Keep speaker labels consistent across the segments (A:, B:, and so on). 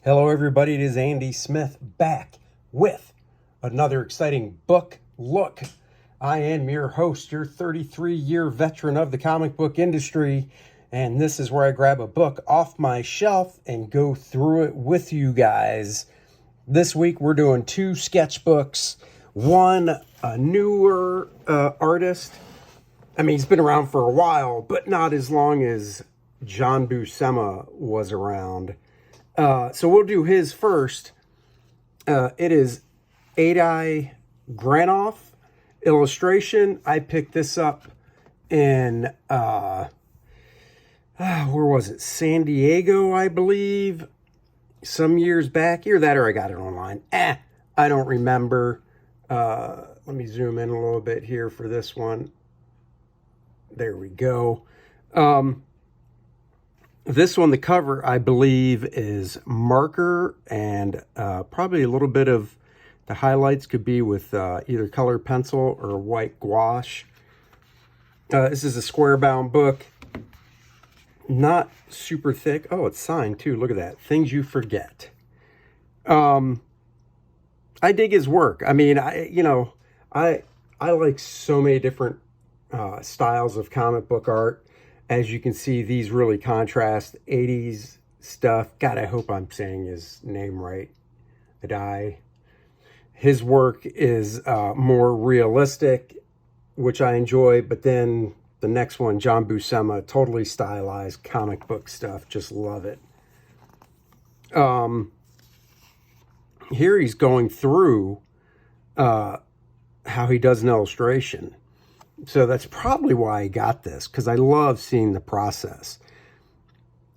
A: Hello everybody, it is Andy Smith back with another exciting book look. I am your host, your 33-year veteran of the comic book industry, and this is where I grab a book off my shelf and go through it with you guys. This week we're doing two sketchbooks, one a newer artist. I mean, he's been around for a while, but not as long as John Buscema was around. So we'll do his first. It is 8-eye Granoff illustration. I picked this up in, where was it? San Diego, I believe, some years back. Either that or I got it online. I don't remember. Let me zoom in a little bit here for this one. There we go. This one, the cover, I believe, is marker, and probably a little bit of the highlights could be with either colored pencil or white gouache. This is a square-bound book. Not super thick. Oh, it's signed, too. Look at that. Things You Forget. I dig his work. I mean, I like so many different styles of comic book art. As you can see, these really contrast 80s stuff. God, I hope I'm saying his name right. His work is more realistic, which I enjoy. But then the next one, John Buscema, totally stylized comic book stuff. Just love it. Here he's going through how he does an illustration. So that's probably why I got this, because I love seeing the process.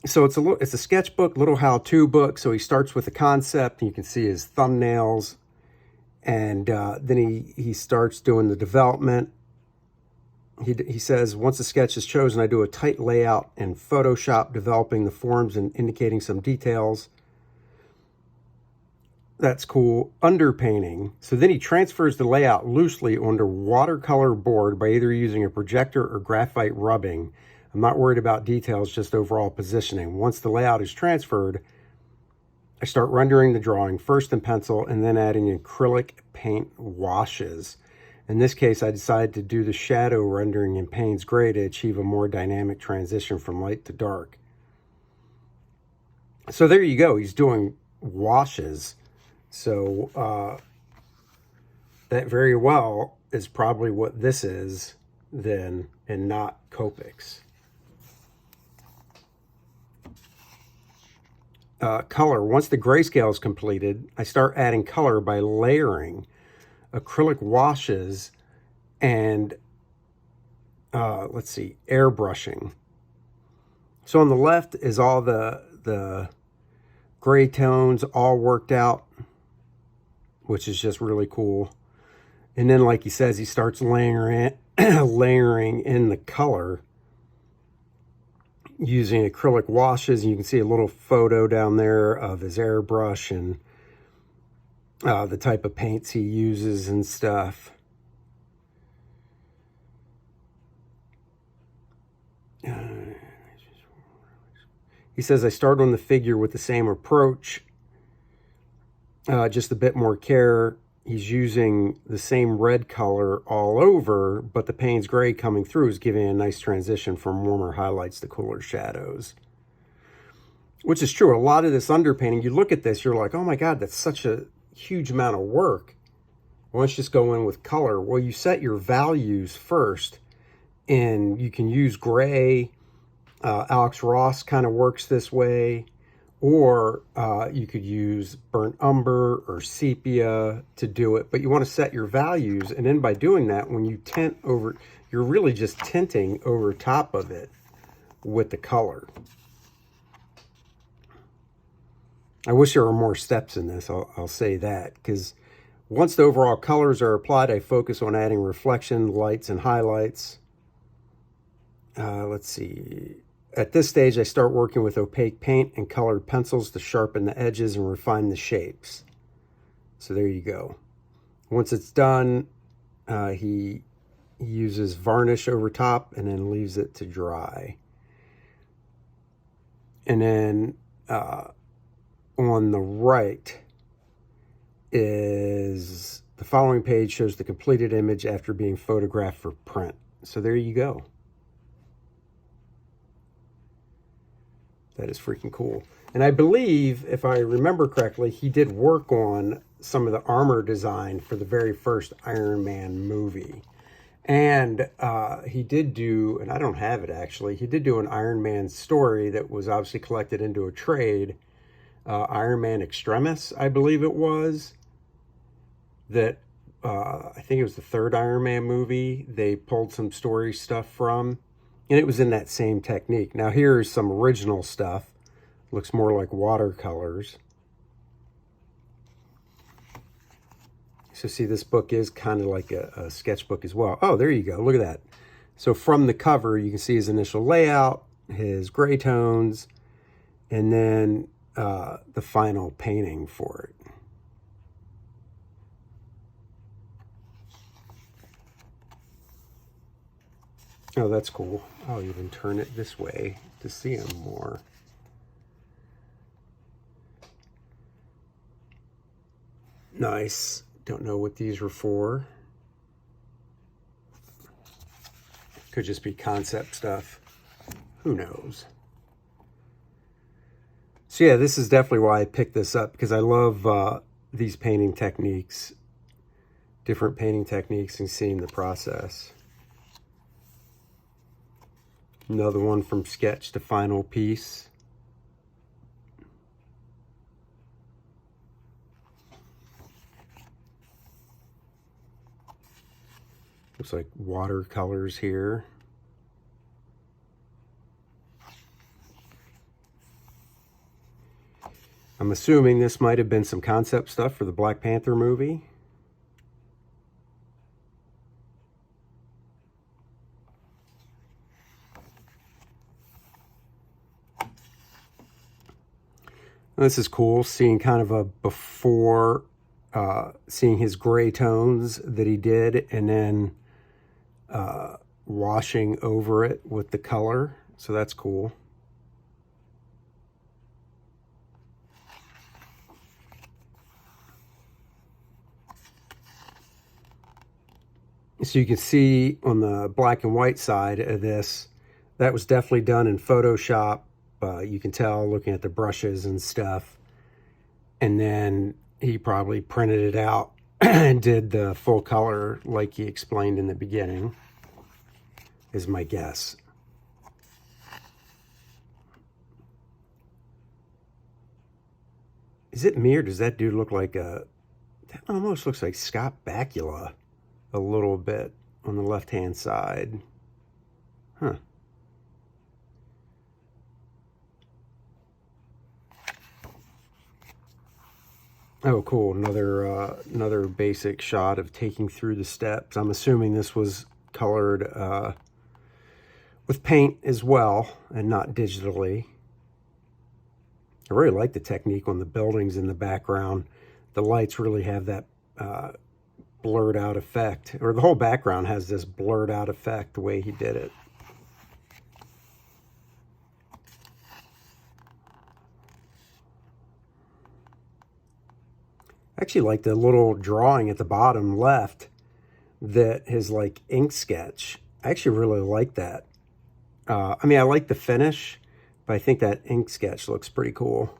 A: So it's a sketchbook, little how-to book. So he starts with the concept, and you can see his thumbnails, and then he starts doing the development. He says, once a sketch is chosen, I do a tight layout in Photoshop, developing the forms and indicating some details. That's cool. Underpainting. So then he transfers the layout loosely onto watercolor board by either using a projector or graphite rubbing. I'm not worried about details, just overall positioning. Once the layout is transferred, I start rendering the drawing, first in pencil and then adding acrylic paint washes. In this case, I decided to do the shadow rendering in Payne's Gray to achieve a more dynamic transition from light to dark. So there you go. He's doing washes. So that very well is probably what this is then, and not Copics. Color. Once the grayscale is completed, I start adding color by layering acrylic washes and, airbrushing. So on the left is all the gray tones all worked out, which is just really cool. And then, like he says, he starts layering in the color using acrylic washes. And you can see a little photo down there of his airbrush and the type of paints he uses and stuff. He says, I start on the figure with the same approach, just a bit more care. He's using the same red color all over, but the Payne's Gray coming through is giving a nice transition from warmer highlights to cooler shadows. Which is true. A lot of this underpainting, you look at this, you're like, oh my God, that's such a huge amount of work. Well, let's just go in with color. Well, you set your values first, and you can use gray. Alex Ross kind of works this way. Or you could use burnt umber or sepia to do it. But you want to set your values. And then by doing that, when you tint over, you're really just tinting over top of it with the color. I wish there were more steps in this, I'll say that. Because once the overall colors are applied, I focus on adding reflection, lights, and highlights. Let's see. At this stage, I start working with opaque paint and colored pencils to sharpen the edges and refine the shapes. So there you go. Once it's done, he uses varnish over top and then leaves it to dry. And then on the right is the following page shows the completed image after being photographed for print. So there you go. That is freaking cool. And I believe, if I remember correctly, he did work on some of the armor design for the very first Iron Man movie. And he did do, and I don't have it actually, he did do an Iron Man story that was obviously collected into a trade, Iron Man Extremis, I believe it was, that I think it was the third Iron Man movie they pulled some story stuff from, and it was in that same technique. Now here's some original stuff. Looks more like watercolors. So see, this book is kind of like a sketchbook as well. Oh, there you go. Look at that. So from the cover, you can see his initial layout, his gray tones, and then the final painting for it. Oh, that's cool. I'll even turn it this way to see him more. Nice. Don't know what these were for. Could just be concept stuff. Who knows? So yeah, this is definitely why I picked this up, because I love these painting techniques, different painting techniques, and seeing the process. Another one from sketch to final piece. Looks like watercolors here. I'm assuming this might have been some concept stuff for the Black Panther movie. This is cool, seeing kind of a before, seeing his gray tones that he did, and then washing over it with the color. So that's cool. So you can see on the black and white side of this, that was definitely done in Photoshop. You can tell looking at the brushes and stuff. And then he probably printed it out and did the full color like he explained in the beginning, is my guess. Is it me, or does that dude look like that almost looks like Scott Bakula a little bit on the left-hand side. Huh. Oh, cool. Another basic shot of taking through the steps. I'm assuming this was colored with paint as well and not digitally. I really like the technique on the buildings in the background. The lights really have that blurred out effect, or the whole background has this blurred out effect the way he did it. I actually like the little drawing at the bottom left that his like ink sketch. I actually really like that. I mean, I like the finish, but I think that ink sketch looks pretty cool.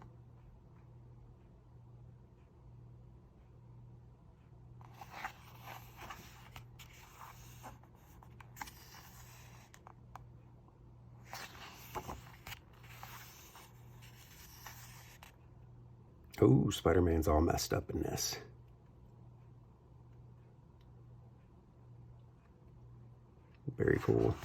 A: Oh, Spider-Man's all messed up in this. Very cool.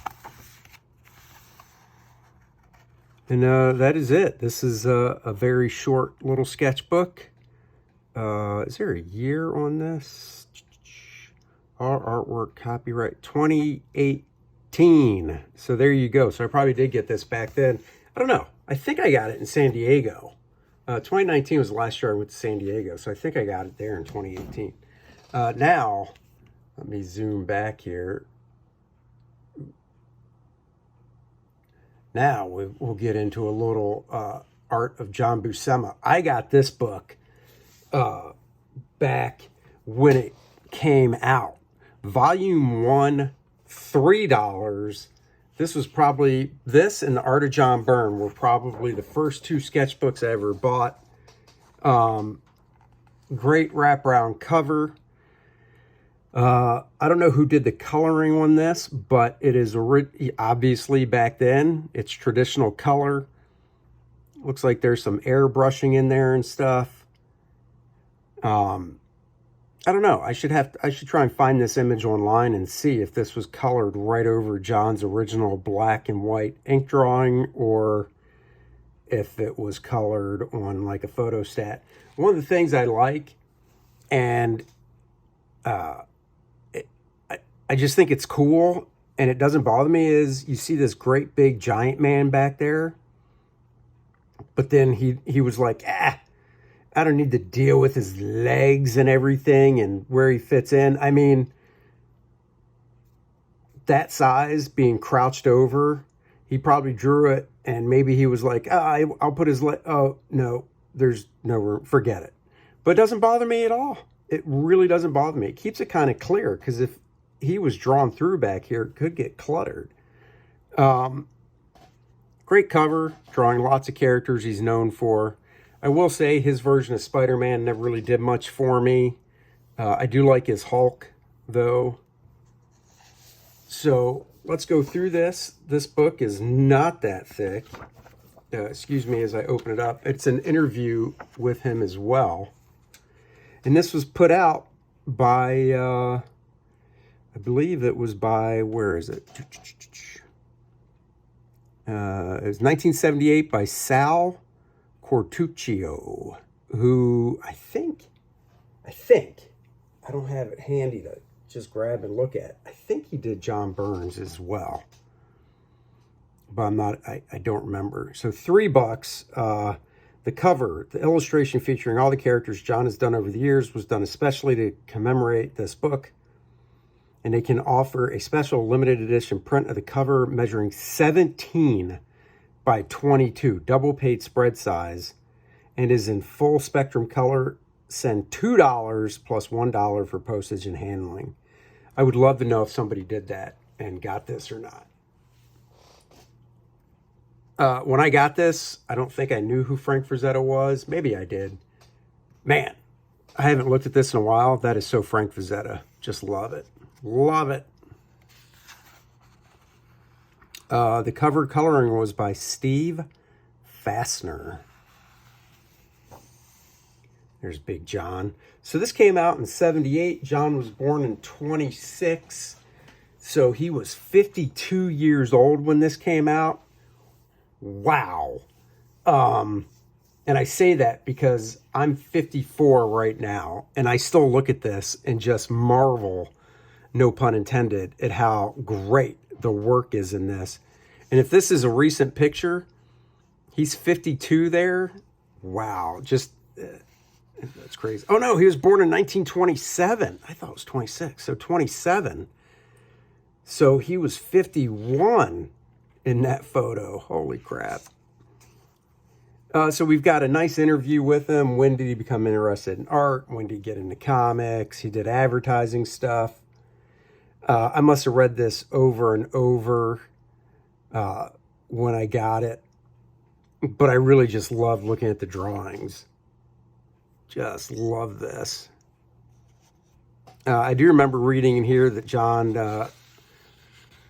A: And that is it. This is a very short little sketchbook. Is there a year on this? Our artwork copyright 2018. So there you go. So I probably did get this back then. I don't know. I think I got it in San Diego. 2019 was the last year I went to San Diego, so I think I got it there in 2018. Now, let me zoom back here. Now we'll get into a little Art of John Buscema. I got this book back when it came out. Volume 1, $3. This was probably, this and the Art of John Byrne were probably the first two sketchbooks I ever bought. Great wraparound cover. I don't know who did the coloring on this, but it is obviously back then. It's traditional color. Looks like there's some airbrushing in there and stuff. I don't know. I should try and find this image online and see if this was colored right over John's original black and white ink drawing, or if it was colored on like a photostat. One of the things I like, and I just think it's cool and it doesn't bother me, is you see this great big giant man back there, but then he was like, I don't need to deal with his legs and everything and where he fits in. I mean, that size, being crouched over, he probably drew it and maybe he was like, I'll put his leg. Oh, no, there's no room. Forget it. But it doesn't bother me at all. It really doesn't bother me. It keeps it kind of clear, because if he was drawn through back here, it could get cluttered. Great cover, drawing lots of characters he's known for. I will say his version of Spider-Man never really did much for me. I do like his Hulk, though. So let's go through this. This book is not that thick. Excuse me as I open it up. It's an interview with him as well. And this was put out by, I believe it was by, where is it? It was 1978 by Sal Cortuccio, who I think, I don't have it handy to just grab and look at. I think he did John Burns as well, but I don't remember. So $3. The cover, the illustration featuring all the characters John has done over the years, was done especially to commemorate this book. And they can offer a special limited edition print of the cover measuring 17 by 22, double page spread size, and is in full spectrum color. Send $2 plus $1 for postage and handling. I would love to know if somebody did that and got this or not. When I got this, I don't think I knew who Frank Frazetta was. Maybe I did. Man, I haven't looked at this in a while. That is so Frank Frazetta. Just love it. Love it. The cover coloring was by Steve Fassner. There's Big John. So this came out in 78. John was born in 26. So he was 52 years old when this came out. Wow. And I say that because I'm 54 right now, and I still look at this and just marvel, no pun intended, at how great the work is in this. And if this is a recent picture, he's 52 there. Wow. Just, that's crazy. Oh no, he was born in 1927. I thought it was 26. So 27. So he was 51 in that photo. Holy crap. So we've got a nice interview with him. When did he become interested in art? When did he get into comics? He did advertising stuff. I must have read this over and over when I got it. But I really just love looking at the drawings. Just love this. I do remember reading in here that John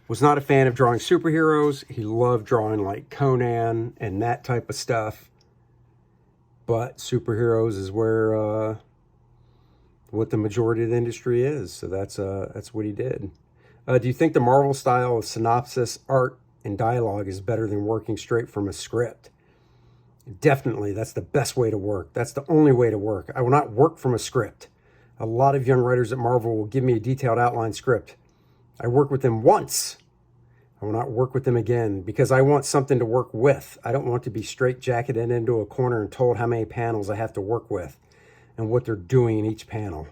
A: was not a fan of drawing superheroes. He loved drawing like Conan and that type of stuff. But superheroes is where what the majority of the industry is. So that's what he did. Do you think the Marvel style of synopsis, art, and dialogue is better than working straight from a script? Definitely. That's the best way to work. That's the only way to work. I will not work from a script. A lot of young writers at Marvel will give me a detailed outline script. I work with them once. I will not work with them again because I want something to work with. I don't want to be straight-jacketed into a corner and told how many panels I have to work with and what they're doing in each panel.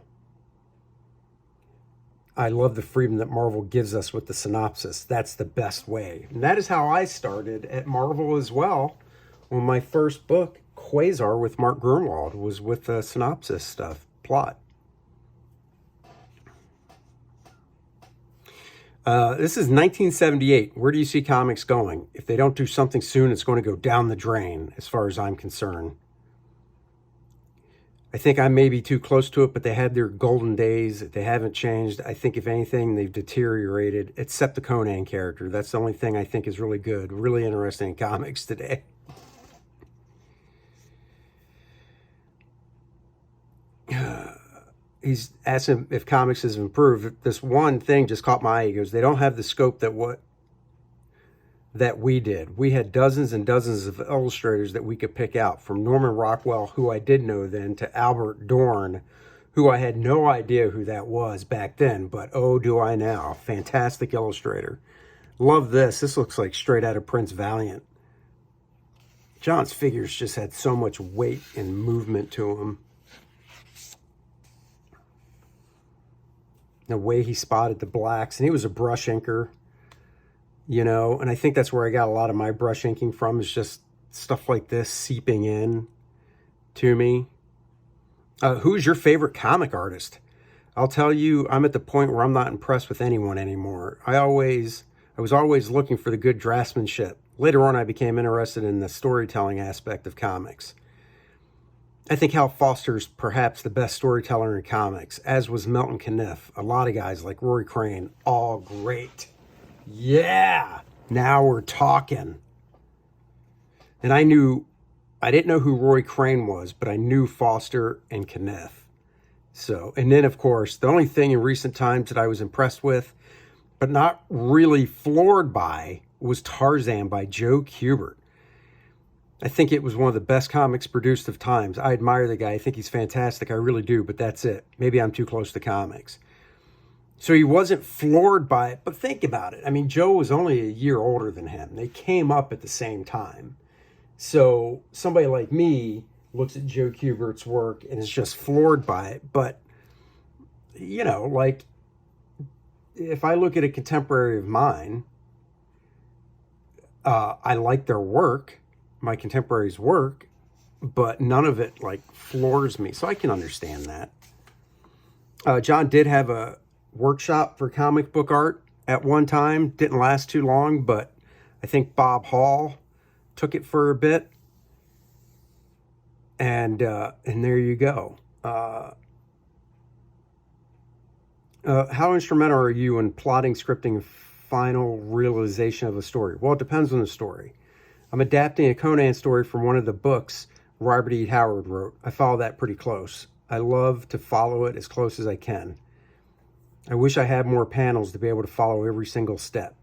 A: I love the freedom that Marvel gives us with the synopsis. That's the best way. And that is how I started at Marvel as well Well, my first book, Quasar with Mark Grunwald, was with synopsis stuff, plot. This is 1978. Where do you see comics going? If they don't do something soon, it's going to go down the drain, as far as I'm concerned. I think I may be too close to it, but they had their golden days. They haven't changed. I think, if anything, they've deteriorated, except the Conan character. That's the only thing I think is really good, really interesting in comics today. He's asked him if comics has improved. This one thing just caught my eye. He goes, they don't have the scope that we did. We had dozens and dozens of illustrators that we could pick out, from Norman Rockwell, who I did know then, to Albert Dorn, who I had no idea who that was back then, but oh, do I now. Fantastic illustrator. Love this. This looks like straight out of Prince Valiant. John's figures just had so much weight and movement to them. The way he spotted the blacks, and he was a brush inker, you know, and I think that's where I got a lot of my brush inking from, is just stuff like this seeping in to me. Who's your favorite comic artist? I'll tell you, I'm at the point where I'm not impressed with anyone anymore. I was always looking for the good draftsmanship. Later on, I became interested in the storytelling aspect of comics. I think Hal Foster's perhaps the best storyteller in comics, as was Milton Caniff. A lot of guys like Rory Crane, all great. Yeah, now we're talking. And I didn't know who Rory Crane was, but I knew Foster and Caniff. So, and then of course, the only thing in recent times that I was impressed with, but not really floored by, was Tarzan by Joe Kubert. I think it was one of the best comics produced of times. I admire the guy. I think he's fantastic. I really do, but that's it. Maybe I'm too close to comics. So he wasn't floored by it, but think about it. I mean, Joe was only a year older than him. They came up at the same time. So somebody like me looks at Joe Kubert's work and is just floored by it. But, you know, like, if I look at a contemporary of mine, I like their work, my contemporaries' work, but none of it like floors me. So I can understand that. John did have a workshop for comic book art at one time. Didn't last too long, but I think Bob Hall took it for a bit. And there you go. How instrumental are you in plotting, scripting, final realization of a story? Well, it depends on the story. I'm adapting a Conan story from one of the books Robert E. Howard wrote. I follow that pretty close. I love to follow it as close as I can. I wish I had more panels to be able to follow every single step.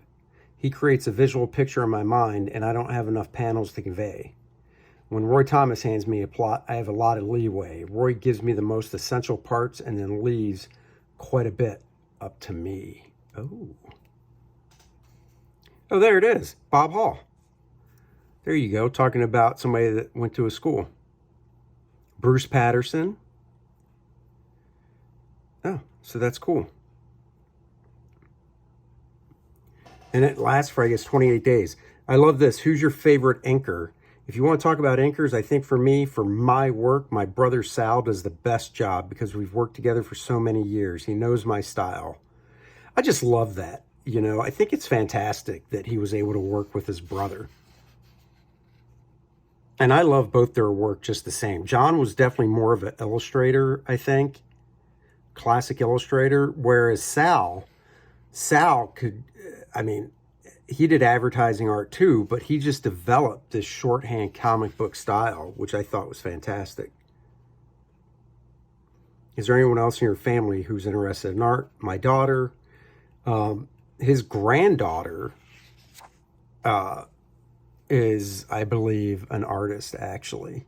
A: He creates a visual picture in my mind, and I don't have enough panels to convey. When Roy Thomas hands me a plot, I have a lot of leeway. Roy gives me the most essential parts and then leaves quite a bit up to me. Oh, there it is. Bob Hall. There you go, talking about somebody that went to a school. Bruce Patterson. Oh, so that's cool. And it lasts for, I guess, 28 days. I love this. Who's your favorite inker? If you want to talk about inkers, I think for me, for my work, my brother Sal does the best job because we've worked together for so many years. He knows my style. I just love that. You know, I think it's fantastic that he was able to work with his brother. And I love both their work just the same. John was definitely more of an illustrator, I think. Classic illustrator. Whereas Sal could, I mean, he did advertising art too, but he just developed this shorthand comic book style, which I thought was fantastic. Is there anyone else in your family who's interested in art? My daughter, his granddaughter, is, I believe, an artist, actually.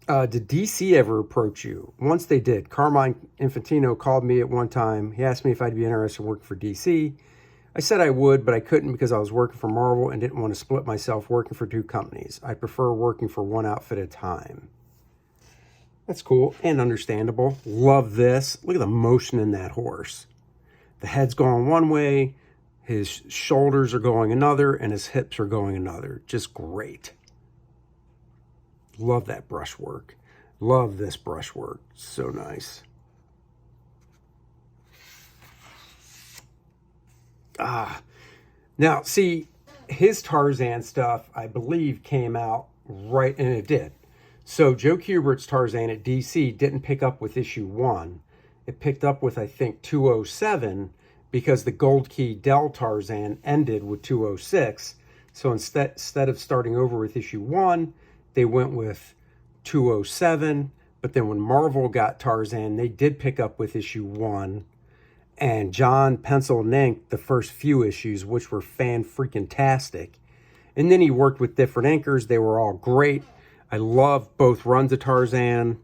A: Did DC ever approach you? Once they did. Carmine Infantino called me at one time. He asked me if I'd be interested in working for DC. I said I would, but I couldn't because I was working for Marvel and didn't want to split myself working for two companies. I prefer working for one outfit at a time. That's cool and understandable. Love this. Look at the motion in that horse. The head's going one way. His shoulders are going another, and his hips are going another. Just great. Love that brushwork. Love this brushwork. So nice. Now, see, his Tarzan stuff, I believe, came out right, and it did. So Joe Kubert's Tarzan at DC didn't pick up with issue 1. It picked up with, I think, 207, because the Gold Key Dell Tarzan ended with 206. So instead of starting over with issue 1, they went with 207. But then when Marvel got Tarzan, they did pick up with issue 1. And John penciled and inked the first few issues, which were fan-freaking-tastic. And then he worked with different inkers. They were all great. I love both runs of Tarzan.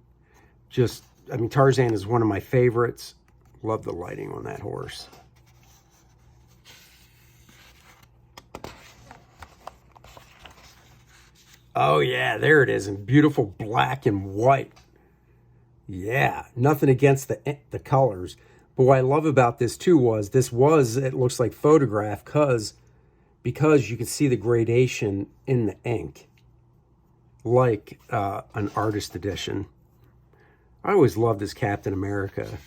A: Tarzan is one of my favorites. Love the lighting on that horse. Oh, yeah, there it is in beautiful black and white. Yeah, nothing against the colors. But what I love about this, too, was it looks like photograph because you can see the gradation in the ink, like an artist edition. I always loved this Captain America.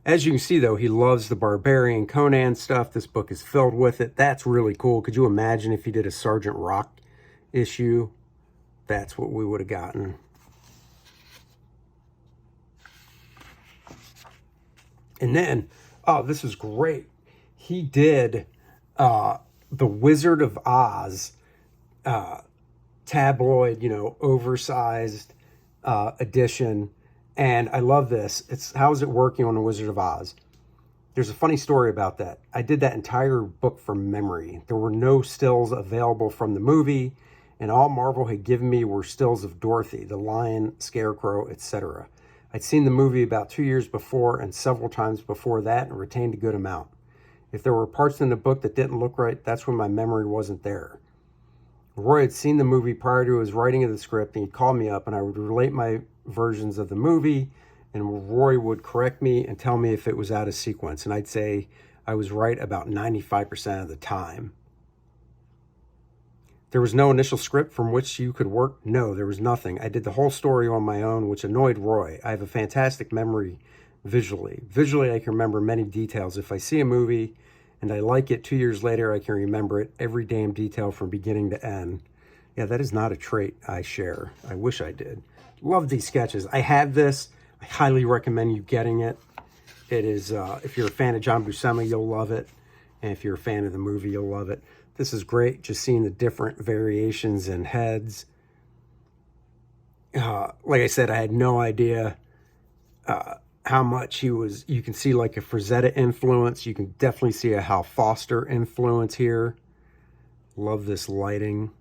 A: As you can see, though, he loves the Barbarian Conan stuff. This book is filled with it. That's really cool. Could you imagine if he did a Sergeant Rock issue? That's what we would have gotten. And then, oh, this is great. He did the Wizard of Oz tabloid, oversized edition. And I love this. How is it working on the Wizard of Oz? There's a funny story about that. I did that entire book from memory. There were no stills available from the movie, and all Marvel had given me were stills of Dorothy, the lion, scarecrow, etc. I'd seen the movie about 2 years before and several times before that and retained a good amount. If there were parts in the book that didn't look right, that's when my memory wasn't there. Roy had seen the movie prior to his writing of the script, and he'd call me up, and I would relate my versions of the movie, and Roy would correct me and tell me if it was out of sequence, and I'd say I was right about 95% of the time. There was no initial script from which you could work? No, there was nothing. I did the whole story on my own, which annoyed Roy. I have a fantastic memory visually. Visually, I can remember many details. If I see a movie and I like it 2 years later, I can remember it, every damn detail from beginning to end. Yeah, that is not a trait I share. I wish I did. Love these sketches. I have this. I highly recommend you getting it. It is, if you're a fan of John Buscema, you'll love it. And if you're a fan of the movie, you'll love it. This is great, just seeing the different variations in heads. Like I said, I had no idea how much he was. You can see like a Frazetta influence. You can definitely see a Hal Foster influence here. Love this lighting.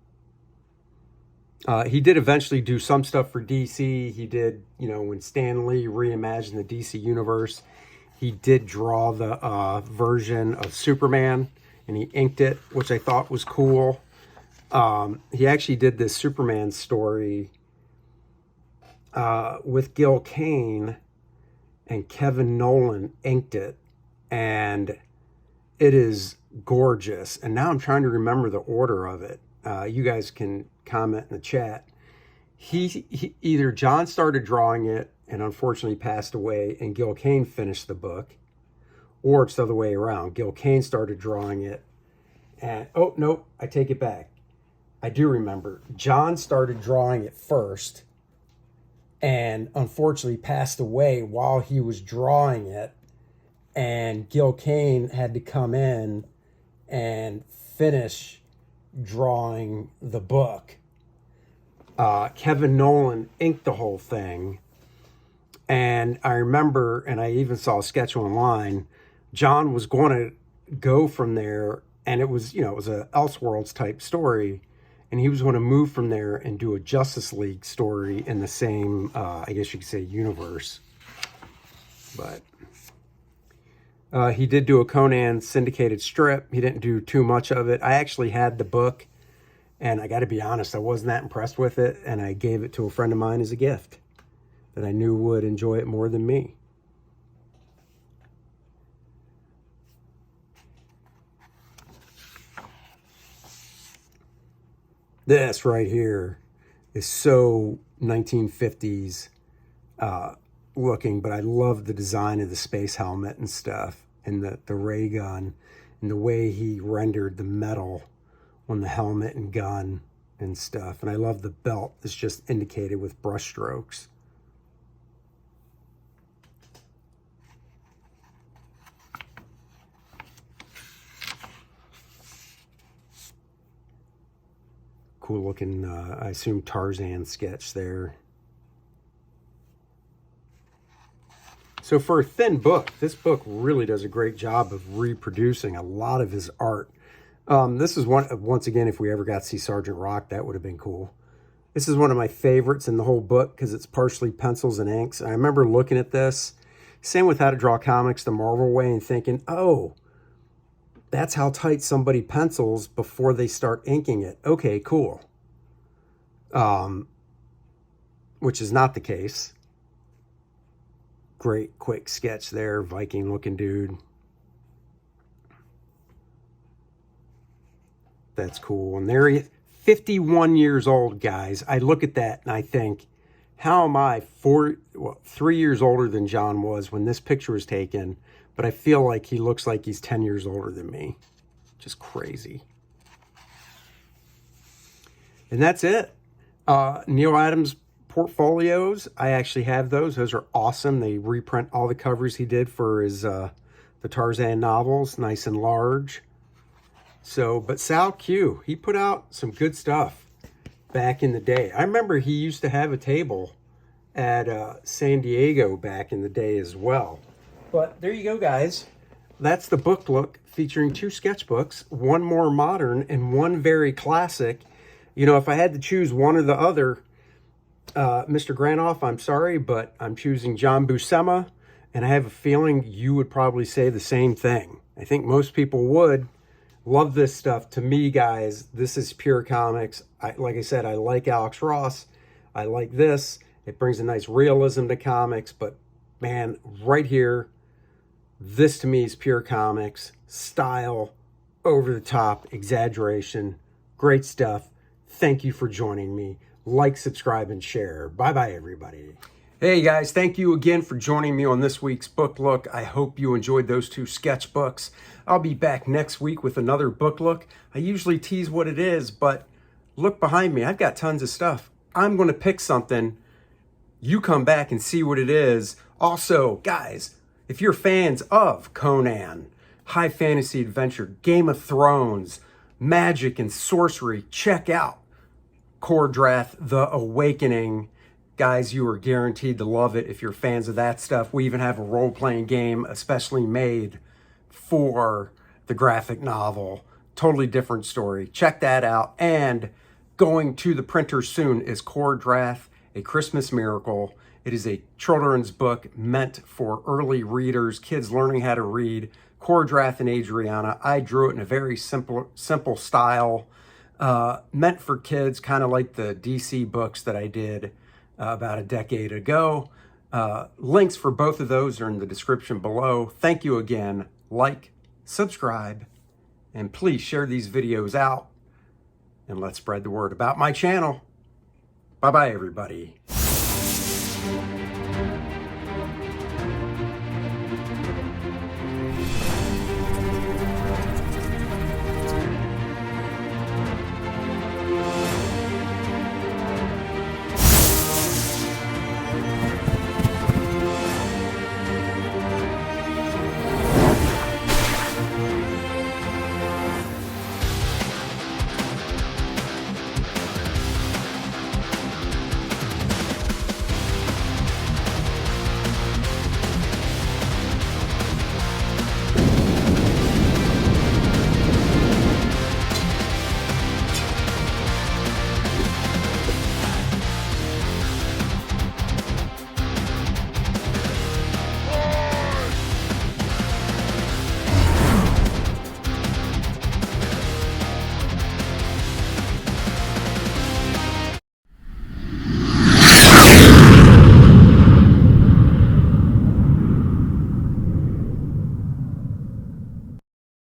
A: He did eventually do some stuff for DC. He did, when Stan Lee reimagined the DC universe, he did draw the version of Superman, and he inked it, which I thought was cool. He actually did this Superman story with Gil Kane, and Kevin Nolan inked it, and it is gorgeous. And now I'm trying to remember the order of it. You guys can comment in the chat. He either John started drawing it and unfortunately passed away, and Gil Kane finished the book, or it's the other way around. Gil Kane started drawing it, and oh nope, I take it back. I do remember. John started drawing it first, and unfortunately passed away while he was drawing it, and Gil Kane had to come in and finish drawing the book. Kevin Nolan inked the whole thing, and I remember, and I even saw a sketch online, John was going to go from there, and it was, it was a Elseworlds type story, and he was going to move from there and do a Justice League story in the same, I guess you could say, universe. But he did do a Conan syndicated strip. He didn't do too much of it. I actually had the book, and I got to be honest, I wasn't that impressed with it, and I gave it to a friend of mine as a gift that I knew would enjoy it more than me. This right here is so 1950s looking, but I love the design of the space helmet and stuff, and the ray gun, and the way he rendered the metal on the helmet and gun and stuff. And I love the belt that's just indicated with brush strokes. Cool looking, I assume Tarzan sketch there. So for a thin book, this book really does a great job of reproducing a lot of his art. This is once again, if we ever got to see Sergeant Rock, that would have been cool. This is one of my favorites in the whole book because it's partially pencils and inks. I remember looking at this, same with How to Draw Comics the Marvel Way, and thinking, oh, that's how tight somebody pencils before they start inking it. Okay, cool. Which is not the case. Great quick sketch there, Viking looking dude. That's cool. And there he is, 51 years old, guys. I look at that and I think, how am I 3 years older than John was when this picture was taken? But I feel like he looks like he's 10 years older than me. Just crazy. And that's it. Neal Adams portfolios, I actually have those. Those are awesome. They reprint all the covers he did for his the Tarzan novels, nice and large. So, but Sal Q, he put out some good stuff back in the day. I remember he used to have a table at San Diego back in the day as well. But there you go, guys. That's the book look featuring 2 sketchbooks, one more modern and one very classic. You know, if I had to choose one or the other, Mr. Granoff, I'm sorry, but I'm choosing John Buscema, and I have a feeling you would probably say the same thing. I think most people would. Love this stuff. To me, guys, this is pure comics. Like I said, I like Alex Ross. I like this. It brings a nice realism to comics, but man, right here, this to me is pure comics. Style, over the top, exaggeration, great stuff. Thank you for joining me. Like, subscribe, and share. Bye-bye, everybody. Hey, guys. Thank you again for joining me on this week's book look. I hope you enjoyed those 2 sketchbooks. I'll be back next week with another book look. I usually tease what it is, but look behind me. I've got tons of stuff. I'm going to pick something. You come back and see what it is. Also, guys, if you're fans of Conan, high fantasy adventure, Game of Thrones, magic and sorcery, check out KOR-DRATH, The Awakening. Guys, you are guaranteed to love it if you're fans of that stuff. We even have a role-playing game especially made for the graphic novel. Totally different story. Check that out. And going to the printer soon is KOR-DRATH, A Christmas Miracle. It is a children's book meant for early readers, kids learning how to read. KOR-DRATH and Adriana. I drew it in a very simple style, meant for kids, kind of like the DC books that I did about a decade ago. Links for both of those are in the description below. Thank you again. Like, subscribe, and please share these videos out, and let's spread the word about my channel. Bye-bye, everybody.